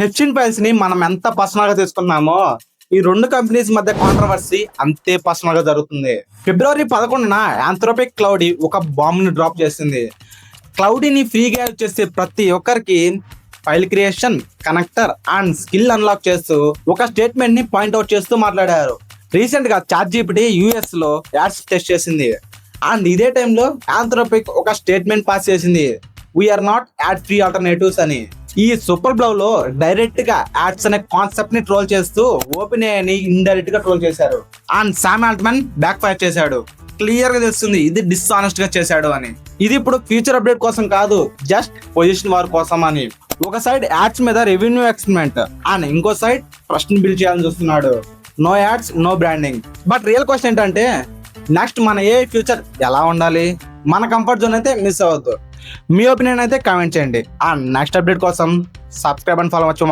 హెచ్సిన్ files ని మనం ఎంత పర్సనల్ గా తీసుకున్నామో ఈ రెండు కంపెనీస్ మధ్య కాంట్రవర్సీ అంతే పర్సనల్ గా జరుగుతుంది. ఫిబ్రవరి 11న ఆంథ్రోపిక్ క్లౌడీ ఒక బాంబ్ ని డ్రాప్ చేసింది. క్లౌడీని ఫ్రీగా యూజ్ చేసే ప్రతి ఒక్కరికి file creation, connector and skill unlock చేస్తూ ఒక స్టేట్మెంట్ ని పాయింట్అవుట్ చేస్తూ మాట్లాడారు. రీసెంట్ గా ChatGPT US లో యాడ్స్ టెస్ట్ చేసింది అండ్ ఇదే టైంలో ఆంథ్రోపిక్ ఒక స్టేట్మెంట్ పాస్ చేసింది, we're not ad free alternatives అని. ఈ సూపర్ బ్లౌ లో డైరెక్ట్ గా యాడ్స్ అనే కాన్సెప్ట్ ని ట్రోల్ చేస్తూ ఓపెన్ఏఐని ఇండైరెక్ట్ గా ట్రోల్ చేశారు and Sam Altman backfire చేశాడు. క్లియర్ గా తెలుస్తుంది ఇది డిస్ఆనెస్ట్ గా చేశాడు అని. ఇది ఇప్పుడు ఫ్యూచర్ అప్డేట్ కోసం కాదు, జస్ట్ పొజిషన్ వార్ కోసం అని. ఒక సైడ్ యాడ్స్ మీద రెవెన్యూ ఎక్స్పెరిమెంట్ అండ్ ఇంకో సైడ్ ట్రస్ట్ ని బిల్డ్ చేయాలని చూస్తున్నాడు. No ads, no branding. But real question ఏంటంటే నెక్స్ట్ మన ఏ ఫ్యూచర్ ఎలా ఉండాలి? మన కంఫర్ట్ జోన్ అయితే మిస్ అవ్వద్దు. మీ ఒపీనియన్ అయితే కామెంట్ చేయండి అండ్ నెక్స్ట్ అప్డేట్ కోసం సబ్స్క్రైబ్ అండ్ ఫాలో అవ్వచ్చు.